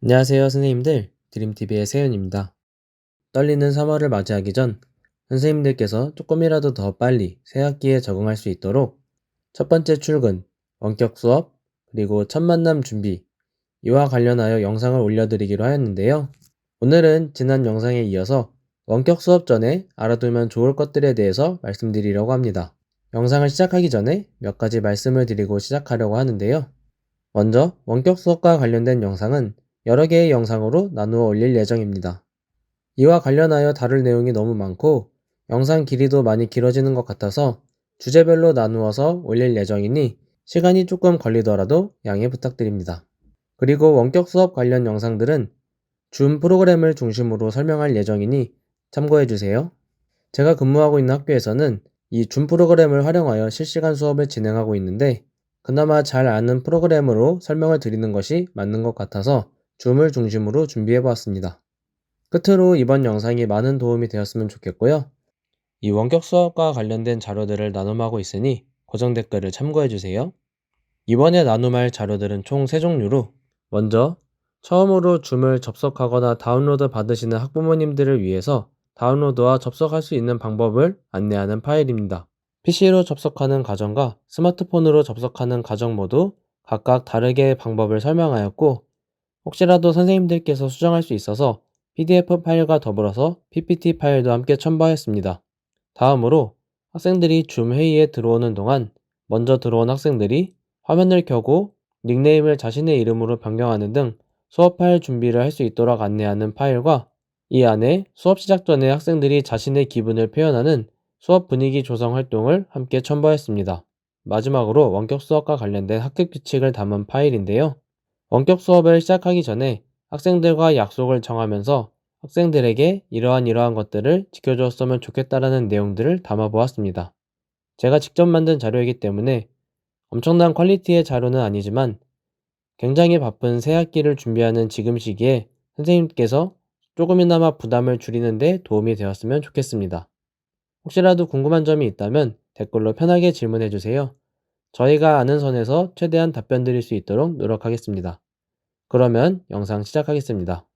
안녕하세요, 선생님들. 드림TV의 세윤입니다. 떨리는 3월을 맞이하기 전 선생님들께서 조금이라도 더 빨리 새 학기에 적응할 수 있도록 첫 번째 출근, 원격 수업, 그리고 첫 만남 준비, 이와 관련하여 영상을 올려드리기로 하였는데요. 오늘은 지난 영상에 이어서 원격 수업 전에 알아두면 좋을 것들에 대해서 말씀드리려고 합니다. 영상을 시작하기 전에 몇 가지 말씀을 드리고 시작하려고 하는데요. 먼저 원격 수업과 관련된 영상은 여러 개의 영상으로 나누어 올릴 예정입니다. 이와 관련하여 다룰 내용이 너무 많고 영상 길이도 많이 길어지는 것 같아서 주제별로 나누어서 올릴 예정이니 시간이 조금 걸리더라도 양해 부탁드립니다. 그리고 원격 수업 관련 영상들은 줌 프로그램을 중심으로 설명할 예정이니 참고해주세요. 제가 근무하고 있는 학교에서는 이 줌 프로그램을 활용하여 실시간 수업을 진행하고 있는데 그나마 잘 아는 프로그램으로 설명을 드리는 것이 맞는 것 같아서 줌을 중심으로 준비해보았습니다. 끝으로 이번 영상이 많은 도움이 되었으면 좋겠고요. 이 원격 수업과 관련된 자료들을 나눔하고 있으니 고정 댓글을 참고해주세요. 이번에 나눔할 자료들은 총 3종류로 먼저 처음으로 줌을 접속하거나 다운로드 받으시는 학부모님들을 위해서 다운로드와 접속할 수 있는 방법을 안내하는 파일입니다. PC로 접속하는 가정과 스마트폰으로 접속하는 가정 모두 각각 다르게 방법을 설명하였고 혹시라도 선생님들께서 수정할 수 있어서 PDF 파일과 더불어서 PPT 파일도 함께 첨부하였습니다. 다음으로 학생들이 줌 회의에 들어오는 동안 먼저 들어온 학생들이 화면을 켜고 닉네임을 자신의 이름으로 변경하는 등 수업 파일 준비를 할 수 있도록 안내하는 파일과 이 안에 수업 시작 전에 학생들이 자신의 기분을 표현하는 수업 분위기 조성 활동을 함께 첨부했습니다. 마지막으로 원격 수업과 관련된 학습 규칙을 담은 파일인데요. 원격 수업을 시작하기 전에 학생들과 약속을 정하면서 학생들에게 이러한 것들을 지켜주었으면 좋겠다라는 내용들을 담아보았습니다. 제가 직접 만든 자료이기 때문에 엄청난 퀄리티의 자료는 아니지만 굉장히 바쁜 새 학기를 준비하는 지금 시기에 선생님께서 조금이나마 부담을 줄이는 데 도움이 되었으면 좋겠습니다. 혹시라도 궁금한 점이 있다면 댓글로 편하게 질문해 주세요. 저희가 아는 선에서 최대한 답변 드릴 수 있도록 노력하겠습니다. 그러면 영상 시작하겠습니다.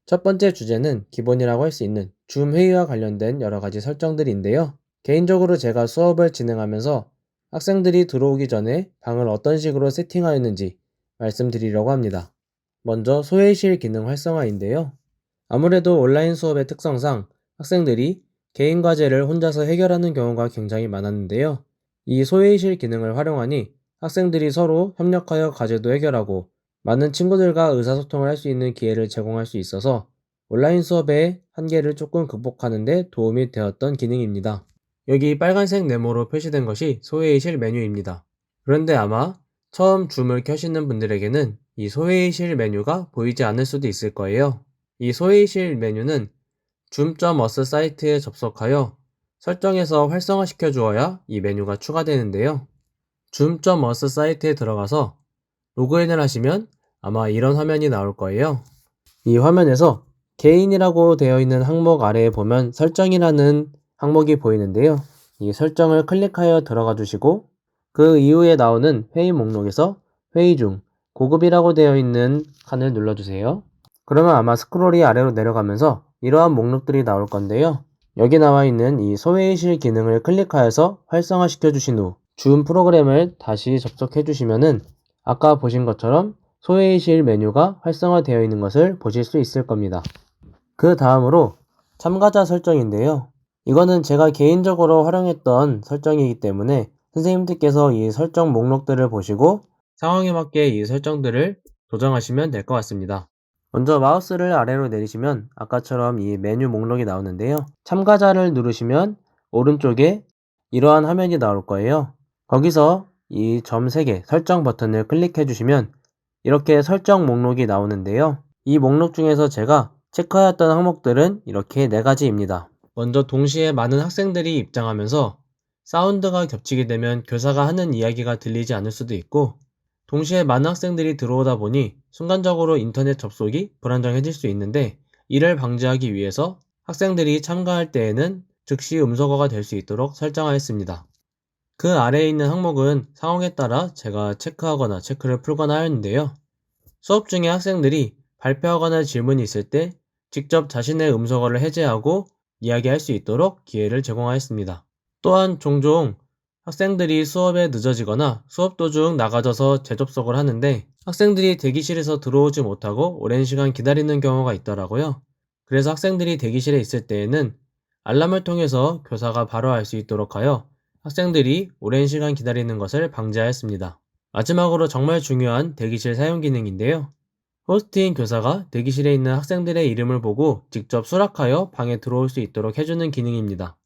첫 번째 주제는 기본이라고 할 수 있는 줌 회의와 관련된 여러 가지 설정들인데요. 개인적으로 제가 수업을 진행하면서 학생들이 들어오기 전에 방을 어떤 식으로 세팅하였는지 말씀드리려고 합니다. 먼저 소회의실 기능 활성화인데요. 아무래도 온라인 수업의 특성상 학생들이 개인 과제를 혼자서 해결하는 경우가 굉장히 많았는데요. 이 소회의실 기능을 활용하니 학생들이 서로 협력하여 과제도 해결하고 많은 친구들과 의사소통을 할 수 있는 기회를 제공할 수 있어서 온라인 수업의 한계를 조금 극복하는 데 도움이 되었던 기능입니다. 여기 빨간색 네모로 표시된 것이 소회의실 메뉴입니다. 그런데 아마 처음 줌을 켜시는 분들에게는 이 소회의실 메뉴가 보이지 않을 수도 있을 거예요. 이 소회의실 메뉴는 줌.us 사이트에 접속하여 설정에서 활성화시켜 주어야 이 메뉴가 추가되는데요. 줌.us 사이트에 들어가서 로그인을 하시면 아마 이런 화면이 나올 거예요. 이 화면에서 개인이라고 되어 있는 항목 아래에 보면 설정이라는 항목이 보이는데요. 이 설정을 클릭하여 들어가 주시고 그 이후에 나오는 회의 목록에서 회의 중 고급이라고 되어 있는 칸을 눌러주세요. 그러면 아마 스크롤이 아래로 내려가면서 이러한 목록들이 나올 건데요. 여기 나와 있는 이 소회의실 기능을 클릭하여서 활성화시켜 주신 후 줌 프로그램을 다시 접속해 주시면은 아까 보신 것처럼 소회의실 메뉴가 활성화되어 있는 것을 보실 수 있을 겁니다. 그 다음으로 참가자 설정인데요. 이거는 제가 개인적으로 활용했던 설정이기 때문에 선생님들께서 이 설정 목록들을 보시고 상황에 맞게 이 설정들을 조정하시면 될 것 같습니다. 먼저 마우스를 아래로 내리시면 아까처럼 이 메뉴 목록이 나오는데요. 참가자를 누르시면 오른쪽에 이러한 화면이 나올 거예요. 거기서 이 점 3개 설정 버튼을 클릭해 주시면 이렇게 설정 목록이 나오는데요. 이 목록 중에서 제가 체크하였던 항목들은 이렇게 4가지입니다. 먼저 동시에 많은 학생들이 입장하면서 사운드가 겹치게 되면 교사가 하는 이야기가 들리지 않을 수도 있고 동시에 많은 학생들이 들어오다 보니 순간적으로 인터넷 접속이 불안정해질 수 있는데 이를 방지하기 위해서 학생들이 참가할 때에는 즉시 음소거가 될 수 있도록 설정하였습니다. 그 아래에 있는 항목은 상황에 따라 제가 체크하거나 체크를 풀거나 하였는데요. 수업 중에 학생들이 발표하거나 질문이 있을 때 직접 자신의 음소거를 해제하고 이야기할 수 있도록 기회를 제공하였습니다. 또한 종종 학생들이 수업에 늦어지거나 수업 도중 나가져서 재접속을 하는데 학생들이 대기실에서 들어오지 못하고 오랜 시간 기다리는 경우가 있더라고요. 그래서 학생들이 대기실에 있을 때에는 알람을 통해서 교사가 바로 알 수 있도록 하여 학생들이 오랜 시간 기다리는 것을 방지하였습니다. 마지막으로 정말 중요한 대기실 사용 기능인데요. 호스트인 교사가 대기실에 있는 학생들의 이름을 보고 직접 수락하여 방에 들어올 수 있도록 해주는 기능입니다.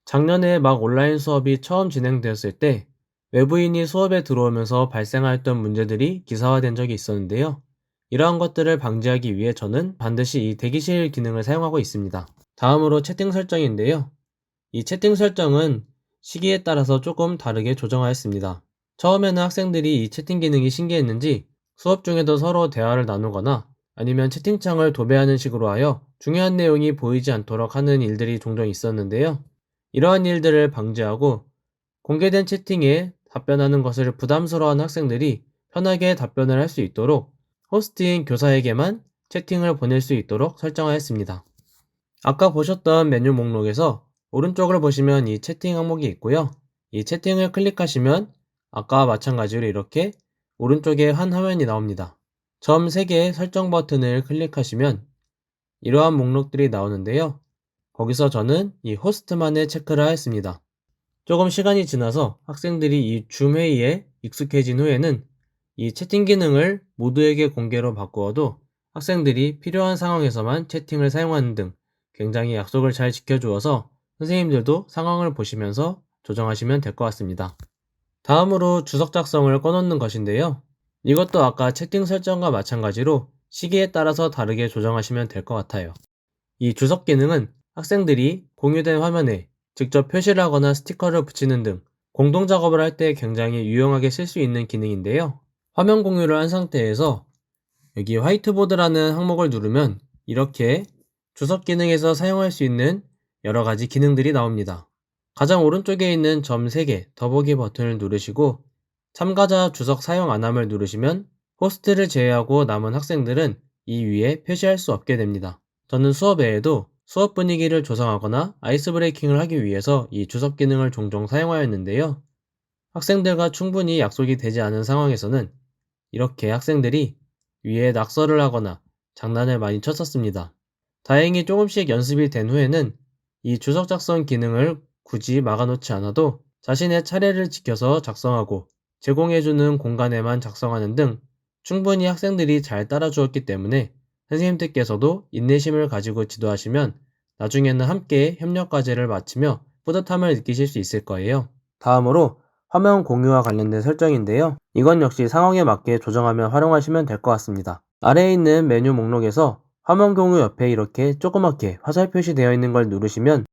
작년에 막 온라인 수업이 처음 진행되었을 때 외부인이 수업에 들어오면서 발생하였던 문제들이 기사화된 적이 있었는데요. 이러한 것들을 방지하기 위해 저는 반드시 이 대기실 기능을 사용하고 있습니다. 다음으로 채팅 설정인데요. 이 채팅 설정은 시기에 따라서 조금 다르게 조정하였습니다. 처음에는 학생들이 이 채팅 기능이 신기했는지 수업 중에도 서로 대화를 나누거나 아니면 채팅창을 도배하는 식으로 하여 중요한 내용이 보이지 않도록 하는 일들이 종종 있었는데요. 이러한 일들을 방지하고 공개된 채팅에 답변하는 것을 부담스러워하는 학생들이 편하게 답변을 할 수 있도록 호스트인 교사에게만 채팅을 보낼 수 있도록 설정하였습니다. 아까 보셨던 메뉴 목록에서 오른쪽을 보시면 이 채팅 항목이 있고요. 이 채팅을 클릭하시면 아까와 마찬가지로 이렇게 오른쪽에 한 화면이 나옵니다. 점 3개의 설정 버튼을 클릭하시면 이러한 목록들이 나오는데요. 거기서 저는 이 호스트만을 체크를 하였습니다. 조금 시간이 지나서 학생들이 이 줌 회의에 익숙해진 후에는 이 채팅 기능을 모두에게 공개로 바꾸어도 학생들이 필요한 상황에서만 채팅을 사용하는 등 굉장히 약속을 잘 지켜주어서 선생님들도 상황을 보시면서 조정하시면 될 것 같습니다. 다음으로 주석 작성을 꺼놓는 것인데요. 이것도 아까 채팅 설정과 마찬가지로 시기에 따라서 다르게 조정하시면 될 것 같아요. 이 주석 기능은 학생들이 공유된 화면에 직접 표시를 하거나 스티커를 붙이는 등 공동 작업을 할 때 굉장히 유용하게 쓸 수 있는 기능인데요. 화면 공유를 한 상태에서 여기 화이트보드라는 항목을 누르면 이렇게 주석 기능에서 사용할 수 있는 여러 가지 기능들이 나옵니다. 가장 오른쪽에 있는 점 3개 더보기 버튼을 누르시고 참가자 주석 사용 안함을 누르시면 호스트를 제외하고 남은 학생들은 이 위에 표시할 수 없게 됩니다. 저는 수업 외에도 수업 분위기를 조성하거나 아이스 브레이킹을 하기 위해서 이 주석 기능을 종종 사용하였는데요. 학생들과 충분히 약속이 되지 않은 상황에서는 이렇게 학생들이 위에 낙서를 하거나 장난을 많이 쳤었습니다. 다행히 조금씩 연습이 된 후에는 이 주석 작성 기능을 굳이 막아놓지 않아도 자신의 차례를 지켜서 작성하고 제공해주는 공간에만 작성하는 등 충분히 학생들이 잘 따라주었기 때문에 선생님들께서도 인내심을 가지고 지도하시면 나중에는 함께 협력 과제를 마치며 뿌듯함을 느끼실 수 있을 거예요. 다음으로 화면 공유와 관련된 설정인데요. 이건 역시 상황에 맞게 조정하며 활용하시면 될 것 같습니다. 아래에 있는 메뉴 목록에서 화면 공유 옆에 이렇게 조그맣게 화살 표시되어 있는 걸 누르시면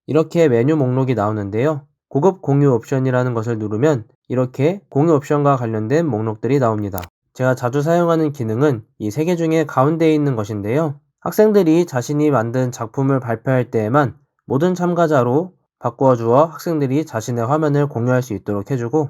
이렇게 메뉴 목록이 나오는데요. 고급 공유 옵션이라는 것을 누르면 이렇게 공유 옵션과 관련된 목록들이 나옵니다. 제가 자주 사용하는 기능은 이 3개 중에 가운데에 있는 것인데요. 학생들이 자신이 만든 작품을 발표할 때에만 모든 참가자로 바꾸어 주어 학생들이 자신의 화면을 공유할 수 있도록 해주고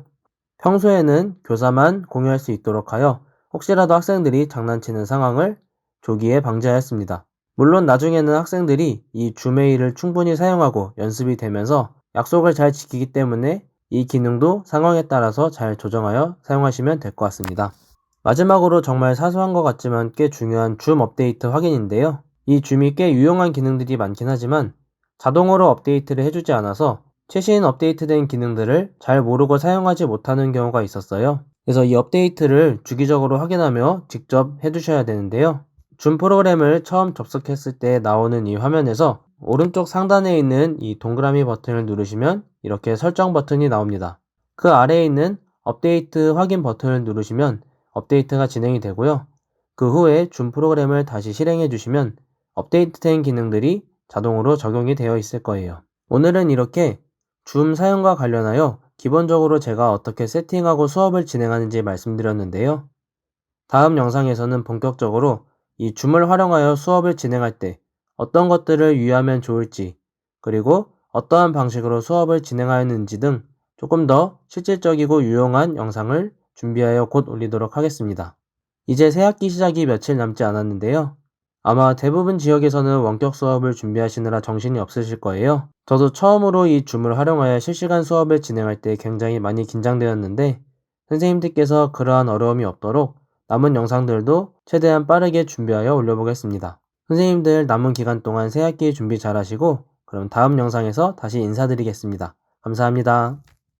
평소에는 교사만 공유할 수 있도록 하여 혹시라도 학생들이 장난치는 상황을 조기에 방지하였습니다. 물론 나중에는 학생들이 이 줌메일을 충분히 사용하고 연습이 되면서 약속을 잘 지키기 때문에 이 기능도 상황에 따라서 잘 조정하여 사용하시면 될 것 같습니다. 마지막으로 정말 사소한 것 같지만 꽤 중요한 줌 업데이트 확인인데요. 이 줌이 꽤 유용한 기능들이 많긴 하지만 자동으로 업데이트를 해주지 않아서 최신 업데이트된 기능들을 잘 모르고 사용하지 못하는 경우가 있었어요. 그래서 이 업데이트를 주기적으로 확인하며 직접 해두셔야 되는데요. 줌 프로그램을 처음 접속했을 때 나오는 이 화면에서 오른쪽 상단에 있는 이 동그라미 버튼을 누르시면 이렇게 설정 버튼이 나옵니다. 그 아래에 있는 업데이트 확인 버튼을 누르시면 업데이트가 진행이 되고요. 그 후에 줌 프로그램을 다시 실행해 주시면 업데이트된 기능들이 자동으로 적용이 되어 있을 거예요. 오늘은 이렇게 줌 사용과 관련하여 기본적으로 제가 어떻게 세팅하고 수업을 진행하는지 말씀드렸는데요. 다음 영상에서는 본격적으로 이 줌을 활용하여 수업을 진행할 때 어떤 것들을 유의하면 좋을지, 그리고 어떠한 방식으로 수업을 진행하였는지 등 조금 더 실질적이고 유용한 영상을 준비하여 곧 올리도록 하겠습니다. 이제 새학기 시작이 며칠 남지 않았는데요. 아마 대부분 지역에서는 원격 수업을 준비하시느라 정신이 없으실 거예요. 저도 처음으로 이 줌을 활용하여 실시간 수업을 진행할 때 굉장히 많이 긴장되었는데 선생님들께서 그러한 어려움이 없도록 남은 영상들도 최대한 빠르게 준비하여 올려보겠습니다. 선생님들 남은 기간 동안 새학기 준비 잘 하시고 그럼 다음 영상에서 다시 인사드리겠습니다. 감사합니다.